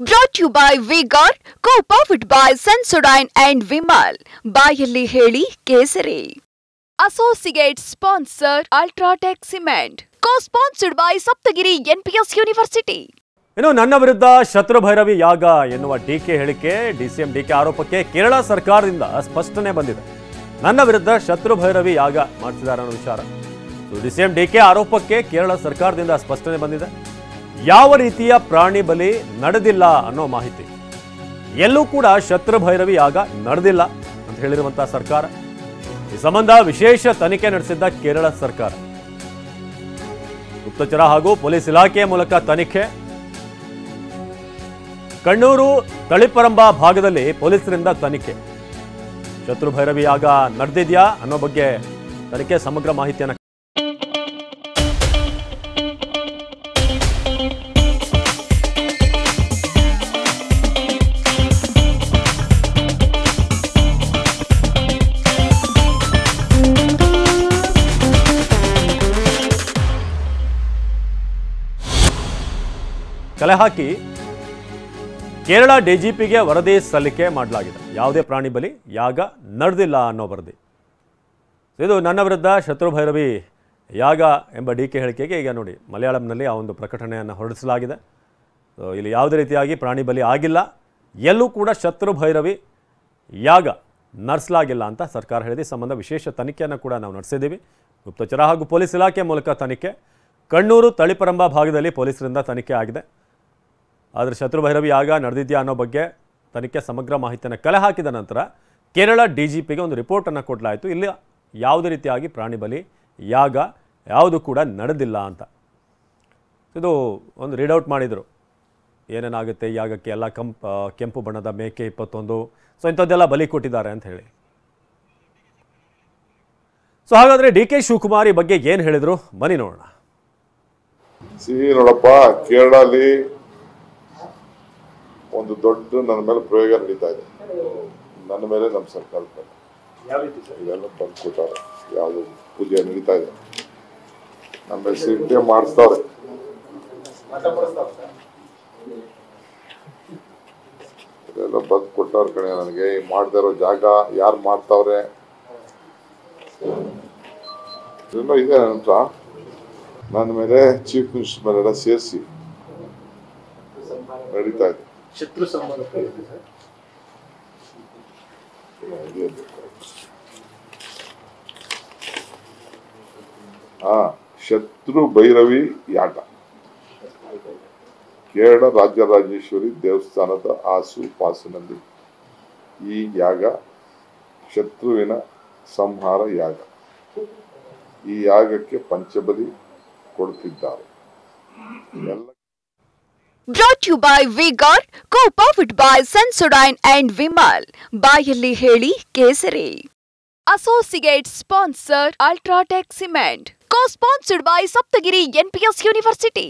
Brought to you by V-Guard, co-powered by Sensodyne and Vimal. ಬಾಯಲ್ಲಿ ಹೇಳಿ ಕೇಸರಿ. Associate sponsor Ultratech Cement. Co-sponsored by Saptagiri NPS University. ಇನ್ನು ನನ್ನ ವಿರುದ್ಧ ಶತ್ರು ಭೈರವಿ ಯಾಗ ಎನ್ನುವ ಡಿಕೆ ಹೇಳಿಕೆ ಡಿಸಿಎಂ ಡಿಕೆ ಆರೋಪಕ್ಕೆ ಕೇರಳ ಸರ್ಕಾರದಿಂದ ಸ್ಪಷ್ಟನೆ ಬಂದಿದೆ. ನನ್ನ ವಿರುದ್ಧ ಶತ್ರು ಭೈರವಿ ಯಾಗ ಮಾಡಿಸಿದ್ದಾರೆ ಅನ್ನೋ ವಿಚಾರ. ಡಿಸಿಎಂ ಡಿಕೆ ಆರೋಪಕ್ಕೆ ಕೇರಳ ಸರ್ಕಾರದಿಂದ ಸ್ಪಷ್ಟನೆ ಬಂದಿದೆ. ಯಾವ ರೀತಿಯ ಪ್ರಾಣಿ ಬಲಿ ನಡೆದಿಲ್ಲ ಅನ್ನೋ ಮಾಹಿತಿ. ಎಲ್ಲೂ ಕೂಡ ಶತ್ರು ಭೈರವಿ ಯಾಗ ನಡೆದಿಲ್ಲ ಅಂತ ಹೇಳಿರುವಂತಹ ಸರ್ಕಾರ. ಈ ಸಂಬಂಧ ವಿಶೇಷ ತನಿಖೆ ನಡೆಸಿದ್ದ ಕೇರಳ ಸರ್ಕಾರ. ಗುಪ್ತಚರ ಹಾಗೂ ಪೊಲೀಸ್ ಇಲಾಖೆಯ ಮೂಲಕ ತನಿಖೆ. ಕಣ್ಣೂರು ತಳಿಪರಂಬ ಭಾಗದಲ್ಲಿ ಪೊಲೀಸರಿಂದ ತನಿಖೆ. ಶತ್ರು ಭೈರವಿ ಯಾಗ ನಡೆದಿದ್ಯಾ ಅನ್ನೋ ಬಗ್ಗೆ ತನಿಖೆ ಸಮಗ್ರ ಮಾಹಿತಿಯನ್ನು ಕಲೆ ಹಾಕಿ ಕೇರಳ ಡಿಜಿಪಿಗೆ ವರದಿ ಸಲ್ಲಿಕೆ ಮಾಡಲಾಗಿದೆ. ಯಾವುದೇ ಪ್ರಾಣಿ ಬಲಿ ಯಾಗ ನಡೆದಿಲ್ಲ ಅನ್ನೋ ವರದಿ. ಇದು ನನ್ನ ವಿರುದ್ಧ ಶತ್ರು ಭೈರವಿ ಯಾಗ ಎಂಬ ಡಿಕೆ ಹೇಳಿಕೆಗೆ ಈಗ ನೋಡಿ ಮಲಯಾಳಂನಲ್ಲಿ ಆ ಒಂದು ಪ್ರಕಟಣೆಯನ್ನು ಹೊರಡಿಸಲಾಗಿದೆ. ಇಲ್ಲಿ ಯಾವುದೇ ರೀತಿಯಾಗಿ ಪ್ರಾಣಿ ಬಲಿ ಆಗಿಲ್ಲ, ಎಲ್ಲೂ ಕೂಡ ಶತ್ರು ಭೈರವಿ ಯಾಗ ನಡೆಸಲಾಗಿಲ್ಲ ಅಂತ ಸರ್ಕಾರ ಹೇಳಿದೆ. ಸಂಬಂಧ ವಿಶೇಷ ತನಿಖೆಯನ್ನು ಕೂಡ ನಾವು ನಡೆಸಿದ್ದೀವಿ. ಗುಪ್ತಚರ ಹಾಗೂ ಪೊಲೀಸ್ ಇಲಾಖೆ ಮೂಲಕ ತನಿಖೆ. ಕಣ್ಣೂರು ತಳಿಪರಂಬ ಭಾಗದಲ್ಲಿ ಪೊಲೀಸರಿಂದ ತನಿಖೆ ಆಗಿದೆ. ಆದರೆ ಶತ್ರು ಭೈರವಿ ಯಾಗ ನಡೆದಿದೆಯಾ ಅನ್ನೋ ಬಗ್ಗೆ ತನಿಖೆ ಸಮಗ್ರ ಮಾಹಿತಿಯನ್ನು ಕಲೆ ಹಾಕಿದ ನಂತರ ಕೇರಳ ಡಿಜಿಪಿಗೆ ಒಂದು ರಿಪೋರ್ಟನ್ನು ಕೊಡಲಾಯಿತು. ಇಲ್ಲಿ ಯಾವುದೇ ರೀತಿಯಾಗಿ ಪ್ರಾಣಿ ಬಲಿ ಯಾಗ ಯಾವುದು ಕೂಡ ನಡೆದಿಲ್ಲ ಅಂತ. ಇದು ಒಂದು ರೀಡೌಟ್ ಮಾಡಿದರು. ಏನೇನಾಗುತ್ತೆ ಯಾಗಕ್ಕೆ ಎಲ್ಲ ಕೆಂಪು ಬಣ್ಣದ ಮೇಕೆ 21 ಇಂಥದ್ದೆಲ್ಲ ಬಲಿ ಕೊಟ್ಟಿದ್ದಾರೆ ಅಂತ ಹೇಳಿ. ಹಾಗಾದರೆ ಡಿ ಕೆ ಶಿವಕುಮಾರ್ ಈ ಬಗ್ಗೆ ಏನು ಹೇಳಿದರು ಬನ್ನಿ ನೋಡೋಣ. ನೋಡಪ್ಪ, ಕೇರಳಲ್ಲಿ ಒಂದು ದೊಡ್ಡ ನನ್ನ ಮೇಲೆ ಪ್ರಯೋಗ ನಡೀತಾ ಇದೆ. ನನ್ನ ಮೇಲೆ ನಮ್ಮ ಸರ್ಕಾರ ಇದೆಲ್ಲ ಬಂದು ಕೊಟ್ಟಾರೆ. ಯಾವುದು ಪೂಜೆ ನಡೀತಾ ಇದೆ, ನಮ್ಮ ಸಿಂಟೆ ಮಾಡಿಸ್ತಾರೆ. ಇದೆಲ್ಲ ಬಂದು ಕೊಟ್ಟಾರ ಕಣೆ. ನನಗೆ ಮಾಡ್ತಾ ಇರೋ ಜಾಗ ಯಾರು ಮಾಡ್ತಾವ್ರೆ ಇದೆಲ್ಲ ಇದೆ ಅಂತ ನನ್ನ ಮೇಲೆ ಚೀಫ್ ಮಿನಿಸ್ಟರ್ ಮೇಲೆಲ್ಲ ಸೇರಿಸಿ ನಡೀತಾ ಇದೆ. ಶತ್ರು ಸಂಬಂಧ ಶತ್ರು ಭೈರವಿ ಯಾಗ ಕೇರಳ ರಾಜರಾಜೇಶ್ವರಿ ದೇವಸ್ಥಾನದ ಆಸು ಪಾಸಿನಲ್ಲಿ ಈ ಯಾಗ ಶತ್ರುವಿನ ಸಂಹಾರ ಯಾಗ. ಈ ಯಾಗಕ್ಕೆ ಪಂಚಬಲಿ ಕೊಡುತ್ತಿದ್ದಾರೆ. Brought to you by V-Guard, co-powered by Sensodyne and Vimal. ಬಾಯಲ್ಲಿ ಹೇಳಿ ಕೇಸರಿ. Associate sponsor Ultratech Cement. Co-sponsored by Saptagiri NPS University.